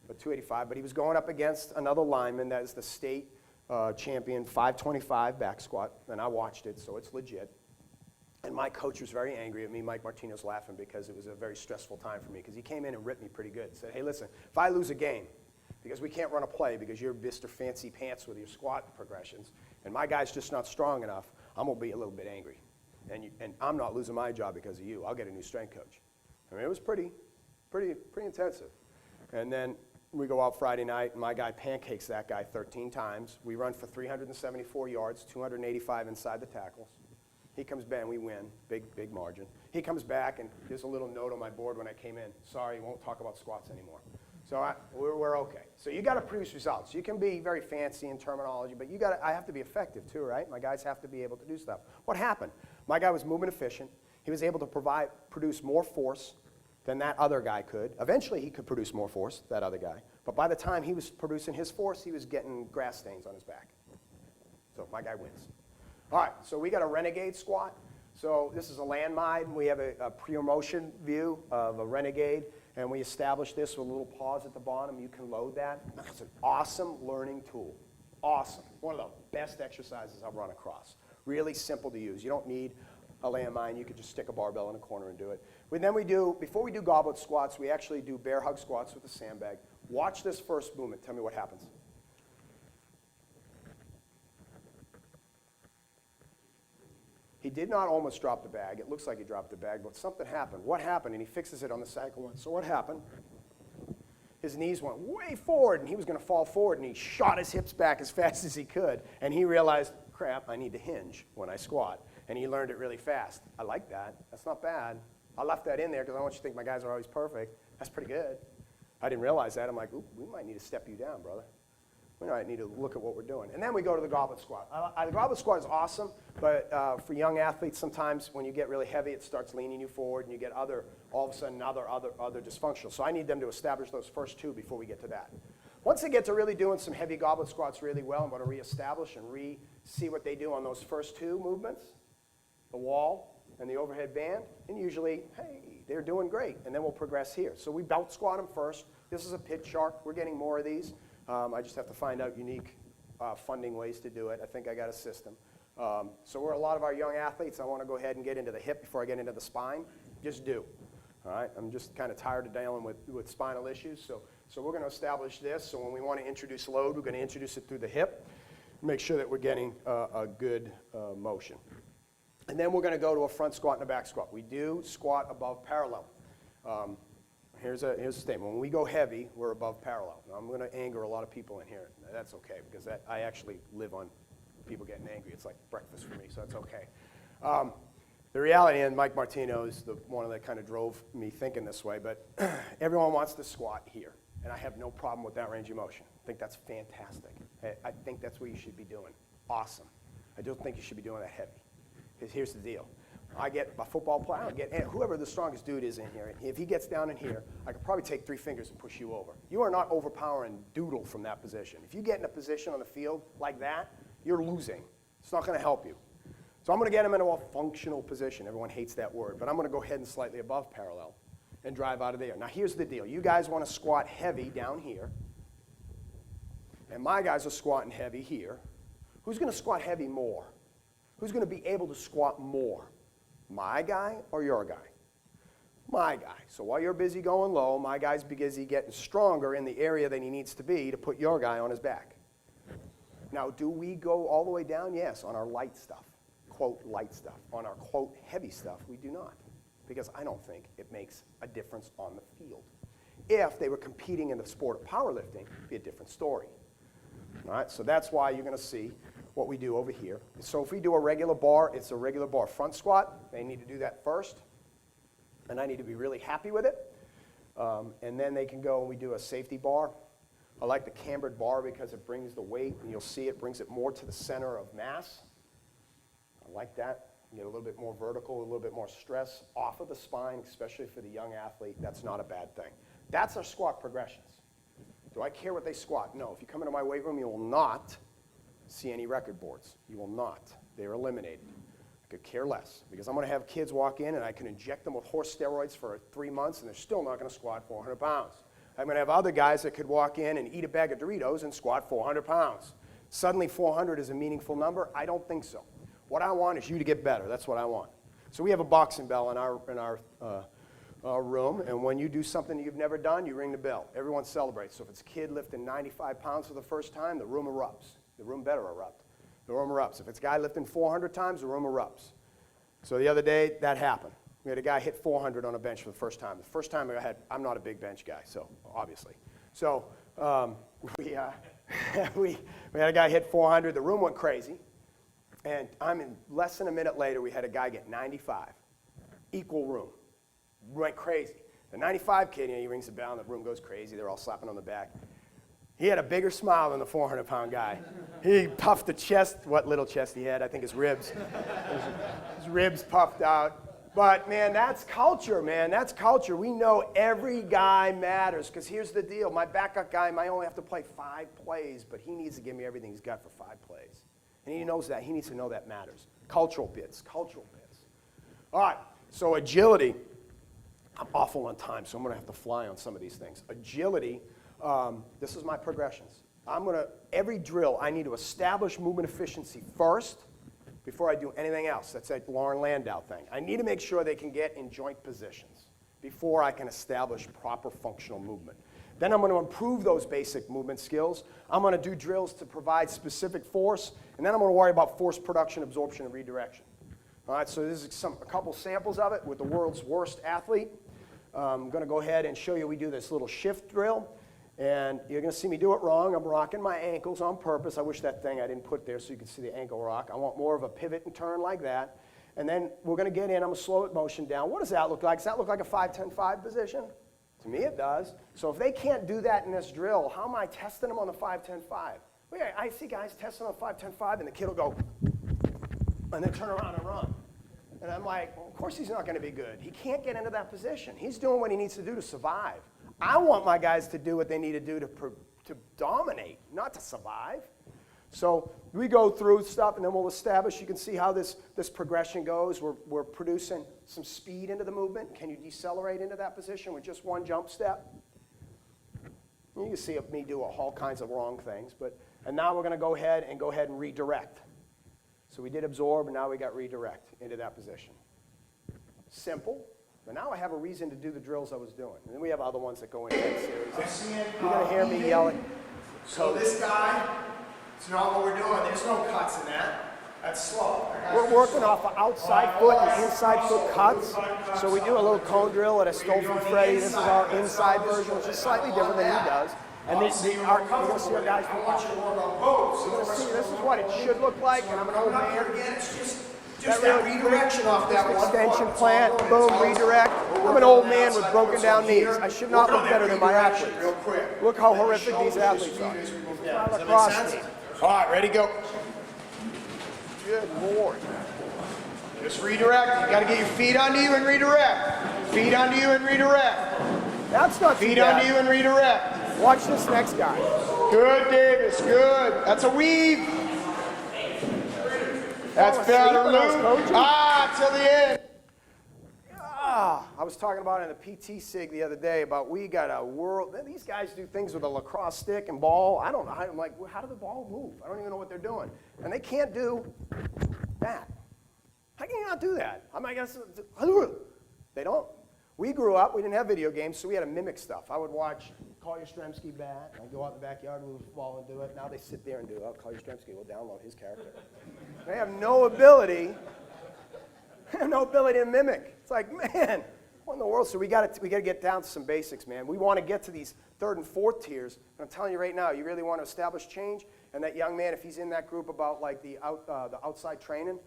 But 285, but he was going up against another lineman that is the state champion 525 back squat, and I watched it, so it's legit. And my coach was very angry at me. Mike Martino's laughing because it was a very stressful time for me, because he came in and ripped me pretty good. He said, hey, listen, if I lose a game, because we can't run a play because you're Mr. Fancy Pants with your squat progressions, and my guy's just not strong enough, I'm going to be a little bit angry. And I'm not losing my job because of you. I'll get a new strength coach. I mean, it was pretty intensive. And then we go out Friday night, and my guy pancakes that guy 13 times. We run for 374 yards, 285 inside the tackles. He comes back, and we win, big margin. He comes back, and there's a little note on my board when I came in. Sorry, won't talk about squats anymore. So we're okay. So you got to produce results. You can be very fancy in terminology, but I have to be effective too, right? My guys have to be able to do stuff. What happened? My guy was movement efficient. He was able to produce more force than that other guy could. Eventually, he could produce more force, that other guy. But by the time he was producing his force, he was getting grass stains on his back. So my guy wins. All right, so we got a renegade squat. So this is a landmine. We have a pre-motion view of a renegade. And we established this with a little pause at the bottom. You can load that. That's an awesome learning tool. Awesome. One of the best exercises I've run across. Really simple to use. You don't need a landmine. You can just stick a barbell in a corner and do it. Before we do goblet squats, we actually do bear hug squats with a sandbag. Watch this first movement. Tell me what happens. He did not almost drop the bag. It looks like he dropped the bag, but something happened. What happened? And he fixes it on the second one. So what happened? His knees went way forward, and he was going to fall forward, and he shot his hips back as fast as he could. And he realized, crap, I need to hinge when I squat. and he learned it really fast. I like that. That's not bad. I left that in there because I don't want you to think my guys are always perfect. That's pretty good. I didn't realize that. I'm like, ooh, we might need to step you down, brother. We might need to look at what we're doing. And then we go to the goblet squat. The goblet squat is awesome, but for young athletes, sometimes when you get really heavy, it starts leaning you forward, and you get all of a sudden other dysfunctional. So I need them to establish those first two before we get to that. Once they get to really doing some heavy goblet squats really well, I'm going to reestablish and see what they do on those first two movements, the wall and the overhead band, and usually, hey, they're doing great, and then we'll progress here. So we belt squat them first. This is a pit chart. We're getting more of these. I just have to find out unique funding ways to do it. I think I got a system. So we're a lot of our young athletes. I want to go ahead and get into the hip before I get into the spine. Just do. All right? I'm just kind of tired of dealing with spinal issues. So we're going to establish this. So when we want to introduce load, we're going to introduce it through the hip. Make sure that we're getting a good motion. And then we're going to go to a front squat and a back squat. We do squat above parallel. Here's a statement. When we go heavy, we're above parallel. Now, I'm going to anger a lot of people in here. That's okay, because I actually live on people getting angry. It's like breakfast for me, so that's okay. The reality, and Mike Martino is the one that kind of drove me thinking this way, but everyone wants to squat here, and I have no problem with that range of motion. I think that's fantastic. I think that's what you should be doing. Awesome. I don't think you should be doing that heavy, because here's the deal. I get a football player, whoever the strongest dude is in here, if he gets down in here, I could probably take 3 fingers and push you over. You are not overpowering doodle from that position. If you get in a position on the field like that, you're losing. It's not going to help you. So I'm going to get him into a functional position. Everyone hates that word, but I'm going to go ahead and slightly above parallel and drive out of there. Now here's the deal. You guys want to squat heavy down here, and my guys are squatting heavy here. Who's going to squat heavy more? Who's going to be able to squat more? My guy or your guy? My guy. So while you're busy going low, my guy's busy getting stronger in the area that he needs to be to put your guy on his back. Now, do we go all the way down? Yes, on our light stuff, quote, light stuff. On our, quote, heavy stuff, we do not, because I don't think it makes a difference on the field. If they were competing in the sport of powerlifting, it'd be a different story. All right, so that's why you're going to see what we do over here. So if we do a regular bar, it's a regular bar front squat. They need to do that first, and I need to be really happy with it. And then they can go and we do a safety bar. I like the cambered bar because it brings the weight, and you'll see it brings it more to the center of mass. I like that. You get a little bit more vertical, a little bit more stress off of the spine, especially for the young athlete. That's not a bad thing. That's our squat progressions. Do I care what they squat? No. If you come into my weight room, you will not see any record boards. You will not. They're eliminated. I could care less, because I'm going to have kids walk in and I can inject them with horse steroids for 3 months and they're still not going to squat 400 pounds. I'm going to have other guys that could walk in and eat a bag of Doritos and squat 400 pounds. Suddenly 400 is a meaningful number? I don't think so. What I want is you to get better. That's what I want. So we have a boxing bell in our room, and when you do something that you've never done, you ring the bell. Everyone celebrates. So if it's a kid lifting 95 pounds for the first time, the room erupts. The room better erupt. The room erupts. If it's a guy lifting 400 times, the room erupts. So the other day, that happened. We had a guy hit 400 on a bench for the first time. The first time I'm not a big bench guy, so obviously. So we had a guy hit 400. The room went crazy. And less than a minute later, we had a guy get 95. Equal room. Went crazy. The 95 kid, he rings the bell, and the room goes crazy. They're all slapping on the back. He had a bigger smile than the 400-pound guy. He puffed the chest, what little chest he had, I think his ribs. His ribs puffed out. But, man, that's culture, man. That's culture. We know every guy matters, because here's the deal. My backup guy might only have to play 5 plays, but he needs to give me everything he's got for 5 plays. And he knows that. He needs to know that matters. Cultural bits. Cultural bits. All right, so agility. I'm awful on time, so I'm going to have to fly on some of these things. Agility. This is my progressions. Every drill, I need to establish movement efficiency first before I do anything else. That's that Lauren Landau thing. I need to make sure they can get in joint positions before I can establish proper functional movement. Then I'm going to improve those basic movement skills. I'm going to do drills to provide specific force, and then I'm going to worry about force production, absorption, and redirection. All right, so this is a couple samples of it with the world's worst athlete. I'm going to go ahead and show you we do this little shift drill. And you're going to see me do it wrong. I'm rocking my ankles on purpose. I wish that thing I didn't put there so you can see the ankle rock. I want more of a pivot and turn like that. And then we're going to get in. I'm going to slow it motion down. What does that look like? Does that look like a 5-10-5 position? To me, it does. So if they can't do that in this drill, how am I testing them on the 5-10-5? Well, yeah, I see guys testing on 5-10-5, and the kid will go, and then turn around and run. And I'm like, well, of course he's not going to be good. He can't get into that position. He's doing what he needs to do to survive. I want my guys to do what they need to do to dominate, not to survive. So we go through stuff, and then we'll establish. You can see how this progression goes. We're producing some speed into the movement. Can you decelerate into that position with just one jump step? You can see me do all kinds of wrong things. And now we're going to go ahead and redirect. So we did absorb, and now we got redirect into that position. Simple. But now I have a reason to do the drills I was doing. And then we have other ones that go into that series. You're going to hear me yelling. So this guy, it's not what we're doing. There's no cuts in that. That's slow. We're working off of outside foot and inside foot cuts. So we do a little cone drill that I stole from Freddie. This is our inside version, which is slightly different than he does. And you're going to see our guys work on both. This is what it should look like, and I'm an old man. Just that redirection off that one. Extension plant, boom, redirect. I'm an old man with broken down knees. I should not look better than my athletes. Look how horrific these athletes are. Lacrosse. All right, ready, go. Good Lord. Just redirect. You got to get your feet onto you and redirect. Feet onto you and redirect. That's not too Feet bad. onto you and redirect. Watch this next guy. Good, Davis. Good. That's a weave. That's better, Lou. Till the end. I was talking about in the PT SIG the other day about we got a world. These guys do things with a lacrosse stick and ball. I don't know. I'm like, how do the ball move? I don't even know what they're doing. And they can't do that. How can you not do that? I guess they don't. We grew up, we didn't have video games, so we had to mimic stuff. I would watch Call Yastrzemski bat, and I'd go out in the backyard and move the ball and do it. Now they sit there and do it. Oh, Call Yastrzemski will download his character. They have no ability. They have no ability to mimic. It's like, man, what in the world? So we got to get down to some basics, man. We want to get to these third and fourth tiers. And I'm telling you right now, you really want to establish change. And that young man, if he's in that group about like the outside training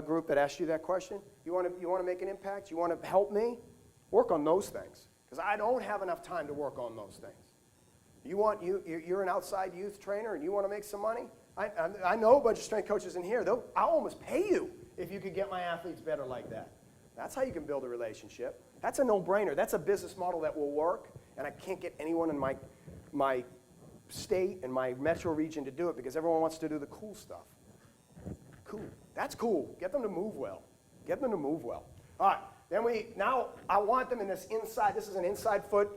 group that asked you that question, you want to make an impact? You want to help me? Work on those things, because I don't have enough time to work on those things. You're an outside youth trainer and you want to make some money? I know a bunch of strength coaches in here. I'll almost pay you if you could get my athletes better like that. That's how you can build a relationship. That's a no-brainer. That's a business model that will work, and I can't get anyone in my state and my metro region to do it because everyone wants to do the cool stuff. Cool. That's cool. Get them to move well. Get them to move well. All right. Now I want them in this inside. This is an inside foot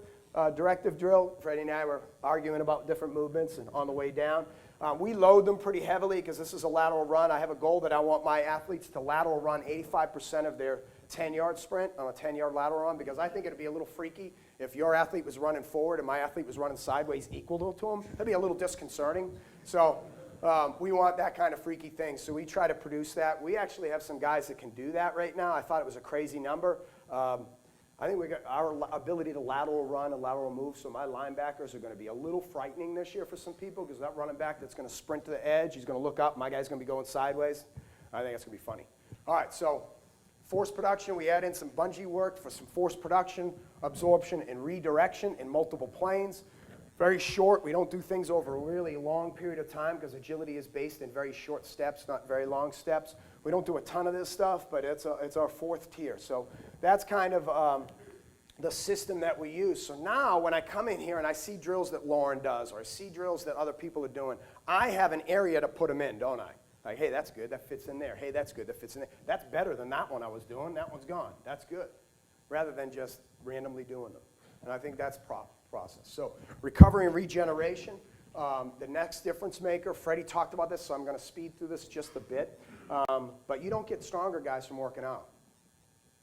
directive drill. Freddie and I were arguing about different movements and on the way down. We load them pretty heavily because this is a lateral run. I have a goal that I want my athletes to lateral run 85% of their 10-yard sprint on a 10-yard lateral run because I think it would be a little freaky if your athlete was running forward and my athlete was running sideways equal to him. That'd be a little disconcerting. So we want that kind of freaky thing. So we try to produce that. We actually have some guys that can do that right now. I thought it was a crazy number. I think we got our ability to lateral run and lateral move, so my linebackers are going to be a little frightening this year for some people because that running back that's going to sprint to the edge, he's going to look up, my guy's going to be going sideways. I think that's going to be funny. All right, so force production, we add in some bungee work for some force production, absorption, and redirection in multiple planes. Very short. We don't do things over a really long period of time because agility is based in very short steps, not very long steps. We don't do a ton of this stuff, but it's our fourth tier. So that's kind of the system that we use. So now when I come in here and I see drills that Lauren does or I see drills that other people are doing, I have an area to put them in, don't I? Like, hey, that's good. That fits in there. Hey, that's good. That fits in there. That's better than that one I was doing. That one's gone. That's good. Rather than just randomly doing them. And I think that's process. So recovery and regeneration, the next difference maker. Freddie talked about this, so I'm going to speed through this just a bit. But you don't get stronger, guys, from working out.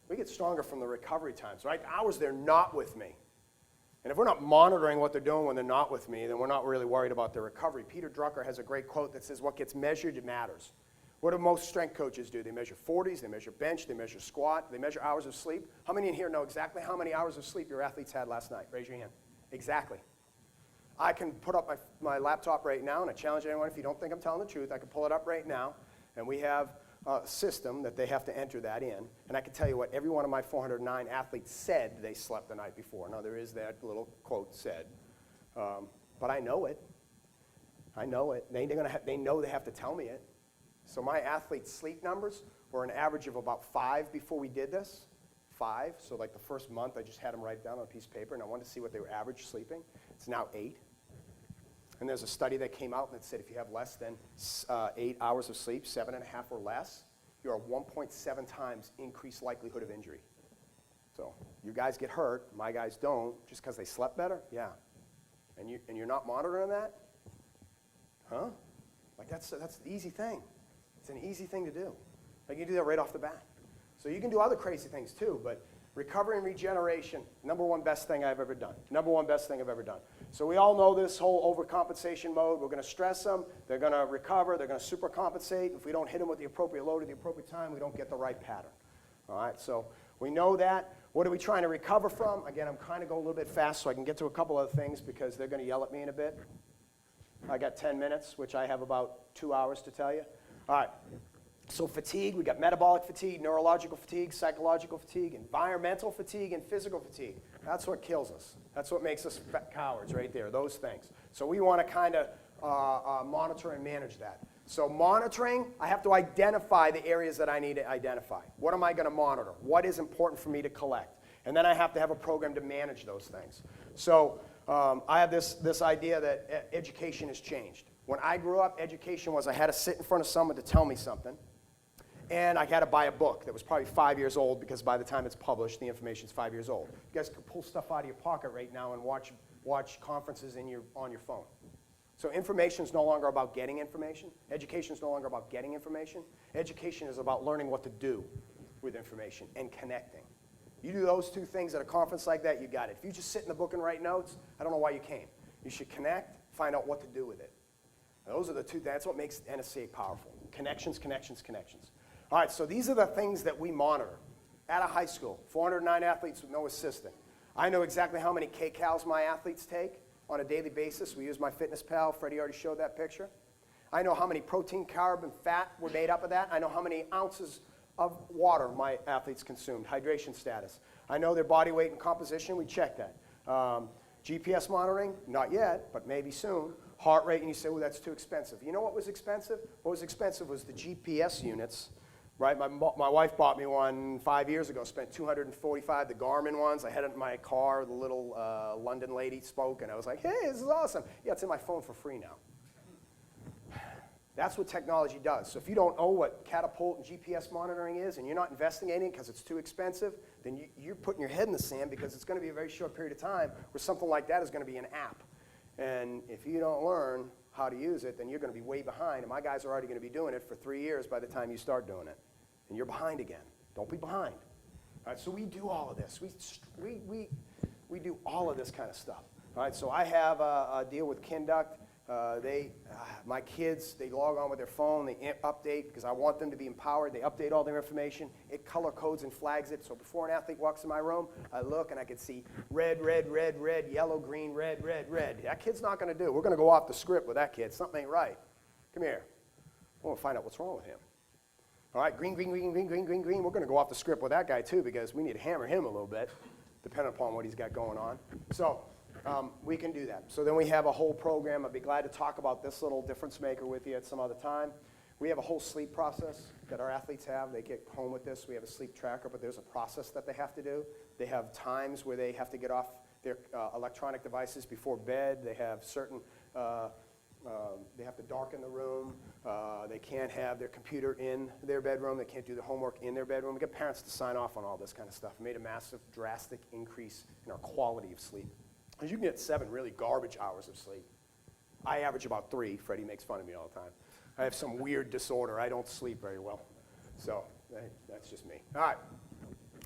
We get stronger from the recovery times, right? Hours they're not with me. And if we're not monitoring what they're doing when they're not with me, then we're not really worried about their recovery. Peter Drucker has a great quote that says, what gets measured, it matters. What do most strength coaches do? They measure 40s, they measure bench, they measure squat, they measure hours of sleep. How many in here know exactly how many hours of sleep your athletes had last night? Raise your hand. Exactly. I can put up my laptop right now, and I challenge anyone, if you don't think I'm telling the truth, I can pull it up right now. And we have system that they have to enter that in. And I can tell you what every one of my 409 athletes said they slept the night before. Now, there is that little quote said. But I know it. I know it. They know they have to tell me it. So my athletes' sleep numbers were an average of about 5 before we did this. 5. So like the first month, I just had them write down on a piece of paper, and I wanted to see what they were average sleeping. It's now 8. And there's a study that came out that said if you have less than 8 hours of sleep, 7.5 or less, you're a 1.7 times increased likelihood of injury. So you guys get hurt, my guys don't, just because they slept better? Yeah. And you're not monitoring that? Huh? Like that's the easy thing. It's an easy thing to do. Like you do that right off the bat. So you can do other crazy things too, but recovery and regeneration, number one best thing I've ever done. Number one best thing I've ever done. So we all know this whole overcompensation mode. We're going to stress them. They're going to recover. They're going to supercompensate. If we don't hit them with the appropriate load at the appropriate time, we don't get the right pattern. All right, so we know that. What are we trying to recover from? Again, I'm kind of going a little bit fast so I can get to a couple other things because they're going to yell at me in a bit. I got 10 minutes, which I have about 2 hours to tell you. All right. So fatigue, we got metabolic fatigue, neurological fatigue, psychological fatigue, environmental fatigue, and physical fatigue. That's what kills us. That's what makes us cowards right there, those things. So we want to kind of monitor and manage that. So monitoring, I have to identify the areas that I need to identify. What am I going to monitor? What is important for me to collect? And then I have to have a program to manage those things. So I have this idea that education has changed. When I grew up, education was I had to sit in front of someone to tell me something. And I had to buy a book that was probably 5 years old because by the time it's published, the information's 5 years old. You guys can pull stuff out of your pocket right now and watch conferences on your phone. So information is no longer about getting information. Education is no longer about getting information. Education is about learning what to do with information and connecting. You do those two things at a conference like that, you got it. If you just sit in the book and write notes, I don't know why you came. You should connect, find out what to do with it. Those are the two, that's what makes NSCA powerful. Connections, connections, connections. All right, so these are the things that we monitor at a high school. 409 athletes with no assistant. I know exactly how many kcals my athletes take on a daily basis. We use MyFitnessPal. Freddie already showed that picture. I know how many protein, carb, and fat were made up of that. I know how many ounces of water my athletes consumed, hydration status. I know their body weight and composition. We check that. GPS monitoring, not yet, but maybe soon. Heart rate, and you say, well, that's too expensive. You know what was expensive? What was expensive was the GPS units. Right, my wife bought me one 5 years ago, spent $245, the Garmin ones. I had it in my car, the little London lady spoke, and I was like, hey, this is awesome. Yeah, it's in my phone for free now. That's what technology does. So if you don't know what Catapult and GPS monitoring is, and you're not investing in it because it's too expensive, then you're putting your head in the sand because it's going to be a very short period of time where something like that is going to be an app. And if you don't learn how to use it, then you're going to be way behind. And my guys are already going to be doing it for 3 years by the time you start doing it. And you're behind again. Don't be behind. All right, so we do all of this. We do all of this kind of stuff. All right, so I have a deal with Conduct. My kids, they log on with their phone, they update because I want them to be empowered. They update all their information. It color codes and flags it. So before an athlete walks in my room, I look and I can see red, red, red, red, yellow, green, red, red, red. That kid's not going to do. We're going to go off the script with that kid. Something ain't right. Come here. I want to find out what's wrong with him. All right, green, green, green, green, green, green, green. We're going to go off the script with that guy too because we need to hammer him a little bit, depending upon what he's got going on. So we can do that. So then we have a whole program. I'd be glad to talk about this little difference maker with you at some other time. We have a whole sleep process that our athletes have. They get home with this. We have a sleep tracker, but there's a process that they have to do. They have times where they have to get off their electronic devices before bed. They have certain they have to darken the room. They can't have their computer in their bedroom. They can't do their homework in their bedroom. We get parents to sign off on all this kind of stuff. It made a massive, drastic increase in our quality of sleep. Because you can get 7 really garbage hours of sleep. I average about 3. Freddie makes fun of me all the time. I have some weird disorder. I don't sleep very well. So that's just me. All right.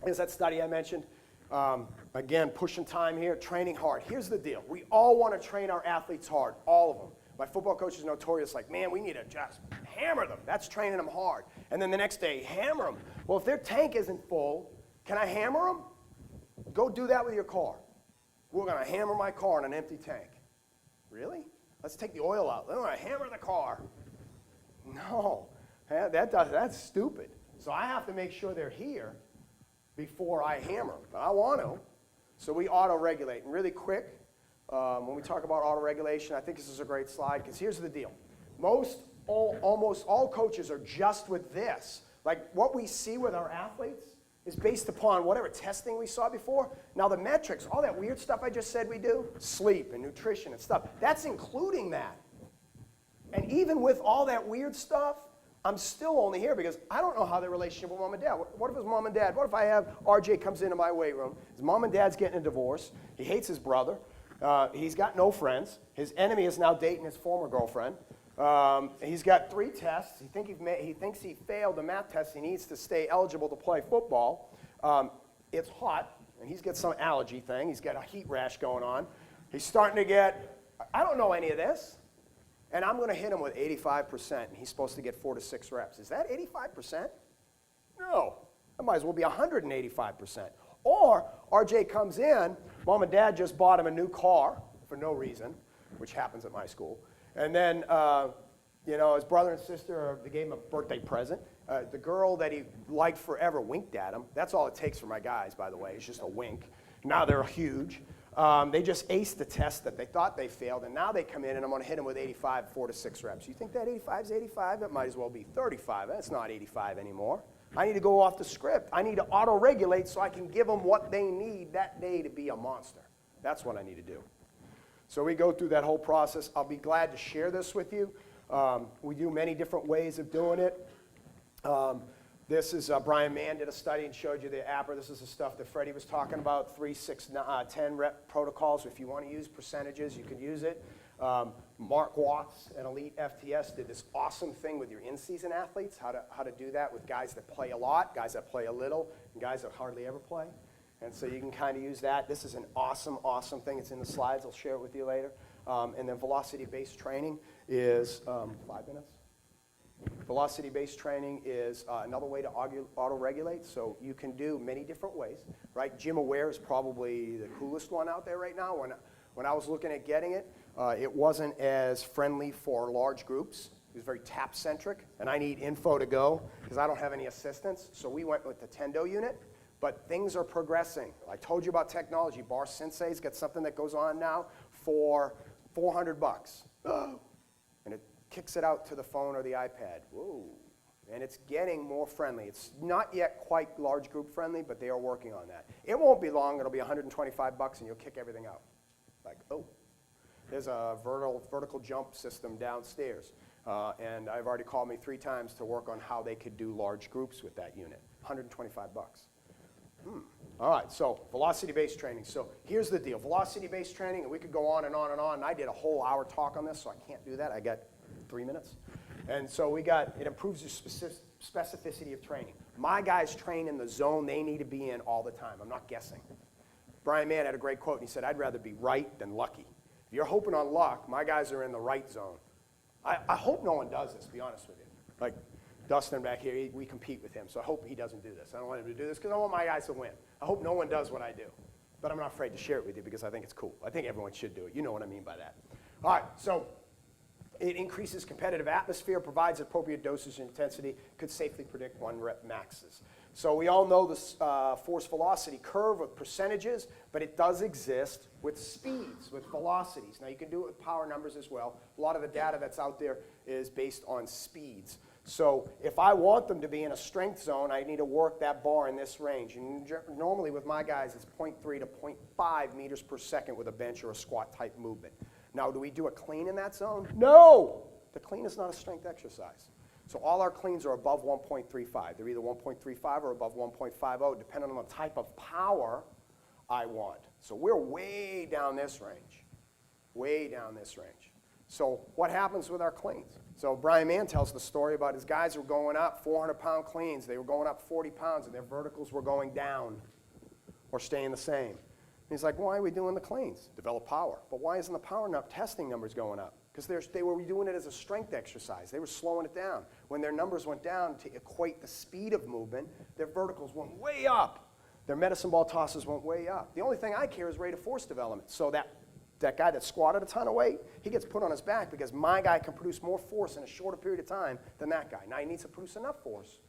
Here's that study I mentioned. Again, pushing time here, training hard. Here's the deal. We all want to train our athletes hard, all of them. My football coach is notorious, like, man, we need to just hammer them. That's training them hard. And then the next day, hammer them. Well, if their tank isn't full, can I hammer them? Go do that with your car. We're going to hammer my car on an empty tank. Really? Let's take the oil out. We're going to hammer the car. No. Yeah, that's stupid. So I have to make sure they're here before I hammer them, but I want to. So we auto-regulate. And really quick, when we talk about auto-regulation, I think this is a great slide, because here's the deal. Almost all coaches are just with this. Like what we see with our athletes is based upon whatever testing we saw before. Now the metrics, all that weird stuff I just said we do, sleep and nutrition and stuff, that's including that. And even with all that weird stuff, I'm still only here because I don't know how their relationship with mom and dad. What if his mom and dad, what if I have RJ comes into my weight room, his mom and dad's getting a divorce, he hates his brother, he's got no friends, his enemy is now dating his former girlfriend, he's got 3 tests, he thinks he failed the math test, he needs to stay eligible to play football, it's hot, and he's got some allergy thing, he's got a heat rash going on, he's starting to get, I don't know any of this. And I'm going to hit him with 85%, and he's supposed to get 4 to 6 reps. Is that 85%? No. That might as well be 185%. Or RJ comes in, mom and dad just bought him a new car for no reason, which happens at my school. And then, his brother and sister, they gave him a birthday present. The girl that he liked forever winked at him. That's all it takes for my guys, by the way. It's just a wink. Now they're huge. They just aced the test that they thought they failed, and now they come in, and I'm going to hit them with 85, 4 to 6 reps. You think that 85 is 85? That might as well be 35. That's not 85 anymore. I need to go off the script. I need to auto-regulate so I can give them what they need that day to be a monster. That's what I need to do. So we go through that whole process. I'll be glad to share this with you. We do many different ways of doing it. This is Brian Mann did a study and showed you the APRA. This is the stuff that Freddie was talking about, 3, 6, 10 rep protocols. If you want to use percentages, you can use it. Mark Watts at Elite FTS did this awesome thing with your in-season athletes, how to do that with guys that play a lot, guys that play a little, and guys that hardly ever play. And so you can kind of use that. This is an awesome, awesome thing. It's in the slides. I'll share it with you later. And then velocity-based training is 5 minutes. Velocity-based training is another way to auto-regulate, so you can do many different ways, right? Gym Aware is probably the coolest one out there right now. When I was looking at getting it, it wasn't as friendly for large groups. It was very tap-centric, and I need info to go because I don't have any assistants, so we went with the Tendo unit, but things are progressing. I told you about technology. Bar Sensei's got something that goes on now for $400. And it kicks it out to the phone or the iPad. Whoa. And it's getting more friendly. It's not yet quite large group friendly, but they are working on that. It won't be long. It'll be $125 and you'll kick everything out. Like, oh. There's a vertical jump system downstairs. And I've already called me 3 times to work on how they could do large groups with that unit. $125. All right, so velocity-based training. So here's the deal. Velocity-based training, and we could go on and on and on. And I did a whole hour talk on this, so I can't do that. I got 3 minutes. And so it improves your specificity of training. My guys train in the zone they need to be in all the time. I'm not guessing. Brian Mann had a great quote, and he said, I'd rather be right than lucky. If you're hoping on luck, my guys are in the right zone. I hope no one does this, to be honest with you. Like Dustin back here, we compete with him, so I hope he doesn't do this. I don't want him to do this because I want my guys to win. I hope no one does what I do. But I'm not afraid to share it with you because I think it's cool. I think everyone should do it. You know what I mean by that. All right, so it increases competitive atmosphere, provides appropriate dosage and intensity, could safely predict 1 rep maxes. So we all know this force velocity curve with percentages, but it does exist with speeds, with velocities. Now you can do it with power numbers as well. A lot of the data that's out there is based on speeds. So if I want them to be in a strength zone, I need to work that bar in this range. And normally with my guys, it's 0.3 to 0.5 meters per second with a bench or a squat type movement. Now, do we do a clean in that zone? No! The clean is not a strength exercise. So all our cleans are above 1.35. They're either 1.35 or above 1.50, depending on the type of power I want. So we're way down this range. Way down this range. So what happens with our cleans? So Brian Mann tells the story about his guys were going up 400-pound cleans. They were going up 40 pounds, and their verticals were going down or staying the same. And he's like, why are we doing the cleans? Develop power. But why isn't the power testing numbers going up? Because they were doing it as a strength exercise. They were slowing it down. When their numbers went down to equate the speed of movement, their verticals went way up. Their medicine ball tosses went way up. The only thing I care is rate of force development. So that that guy that squatted a ton of weight, he gets put on his back because my guy can produce more force in a shorter period of time than that guy. Now he needs to produce enough force,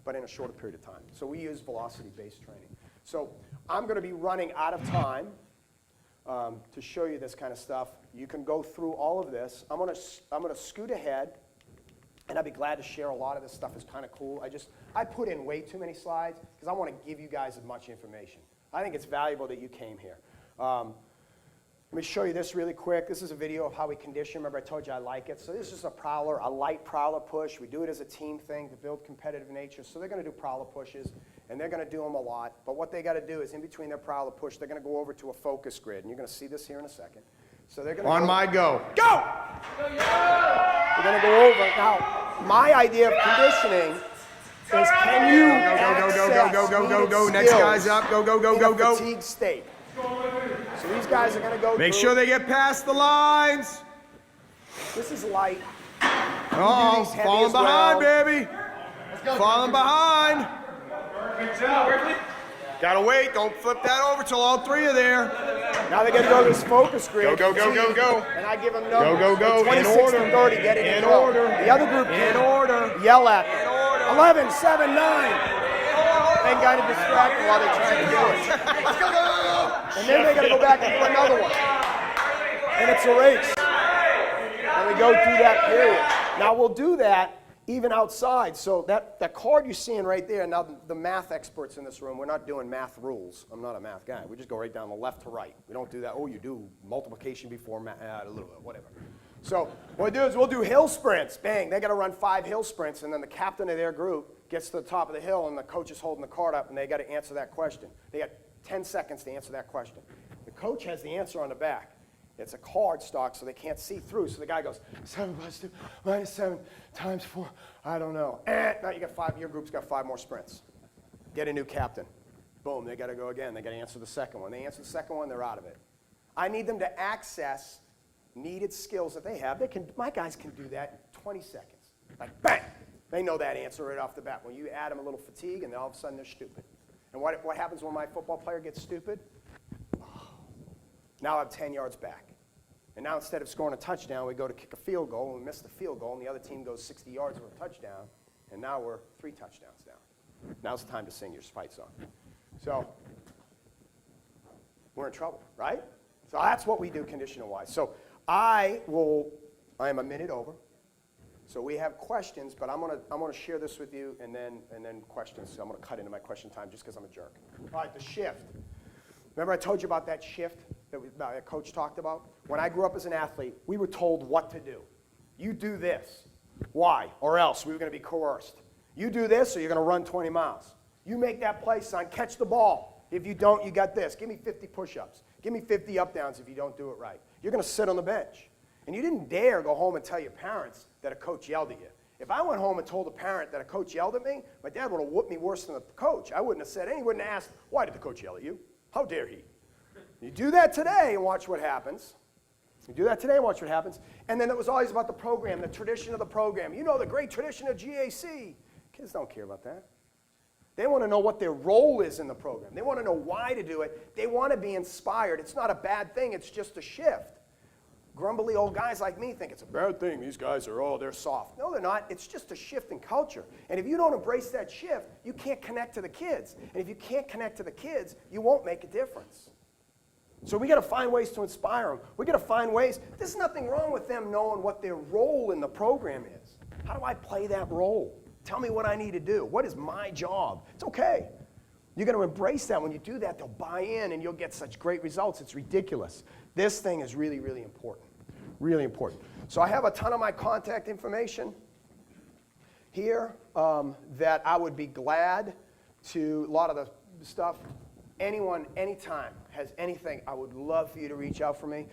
but in a shorter period of time. So we use velocity-based training. So I'm going to be running out of time to show you this kind of stuff. You can go through all of this. I'm going to scoot ahead, and I'd be glad to share a lot of this stuff. Is kind of cool. I put in way too many slides because I want to give you guys as much information. I think it's valuable that you came here. Let me show you this really quick. This is a video of how we condition. Remember I told you I like it. So this is a prowler, a light prowler push. We do it as a team thing to build competitive nature. So they're going to do prowler pushes, and they're going to do them a lot. But what they got to do is in between their prowler push, they're going to go over to a focus grid. And you're going to see this here in a second. So they're going to On my go. Go! We're going to go over. Now, my idea of conditioning is can you go. Next guy's up. Go. Fatigue state. So these guys are going to go Make through. sure they get past the lines. This is light. Oh, these heavy falling as behind, well. baby. Falling behind. Gotta wait. Don't flip that over till all three are there. Now they're going to go to this focus grid. Go. And I give them numbers. Go. 26 In order. to 30, get it In row. order. The other group In order. yell at them. In order. 11, 7, 9. They got to distract them while they're trying to do it. And then they're going to go back and do another one. And it's a race. And we go through that period. Now we'll do that even outside. So that card you're seeing right there, now the math experts in this room, we're not doing math rules. I'm not a math guy. We just go right down the left to right. We don't do that. Oh, you do multiplication before math, a little bit, whatever. So what we do is we'll do hill sprints. Bang, they got to run 5 hill sprints, and then the captain of their group gets to the top of the hill, and the coach is holding the card up, and they got to answer that question. They got 10 seconds to answer that question. The coach has the answer on the back. It's a card stock, so they can't see through. So the guy goes, 7 plus 2 minus 7 times 4. I don't know. Now you got 5. Your group's got 5 more sprints. Get a new captain. Boom, they got to go again. They got to answer the second one. They answer the second one, they're out of it. I need them to access needed skills that they have. My guys can do that in 20 seconds. Like, bang! They know that answer right off the bat. When you add them a little fatigue, and then all of a sudden they're stupid. And what happens when my football player gets stupid? Now I'm 10 yards back. And now instead of scoring a touchdown, we go to kick a field goal, and we miss the field goal, and the other team goes 60 yards for a touchdown, and now we're 3 touchdowns down. Now's the time to sing your fight song. So we're in trouble, right? So that's what we do conditional-wise. So I am a minute over. So we have questions, but I'm gonna share this with you, and then questions. So I'm gonna cut into my question time just because I'm a jerk. All right, the shift. Remember I told you about that shift that Coach talked about? When I grew up as an athlete, we were told what to do. You do this. Why? Or else we were going to be coerced. You do this or you're going to run 20 miles. You make that play, son. Catch the ball. If you don't, you got this. Give me 50 push-ups. Give me 50 up-downs if you don't do it right. You're going to sit on the bench. And you didn't dare go home and tell your parents that a coach yelled at you. If I went home and told a parent that a coach yelled at me, my dad would have whooped me worse than the coach. I wouldn't have said anything. He wouldn't have asked, why did the coach yell at you? How dare he? You do that today and watch what happens. You do that today and watch what happens. And then it was always about the program, the tradition of the program. You know, the great tradition of GAC. Kids don't care about that. They want to know what their role is in the program. They want to know why to do it. They want to be inspired. It's not a bad thing. It's just a shift. Grumbly old guys like me think it's a bad thing. These guys are, they're soft. No, they're not. It's just a shift in culture. And if you don't embrace that shift, you can't connect to the kids. And if you can't connect to the kids, you won't make a difference. So we got to find ways to inspire them. We got to find ways. There's nothing wrong with them knowing what their role in the program is. How do I play that role? Tell me what I need to do. What is my job? It's okay. You're going to embrace that. When you do that, they'll buy in, and you'll get such great results. It's ridiculous. This thing is really, really important. Really important. So I have a ton of my contact information here that I would be glad to, a lot of the stuff, anyone, anytime has anything, I would love for you to reach out for me.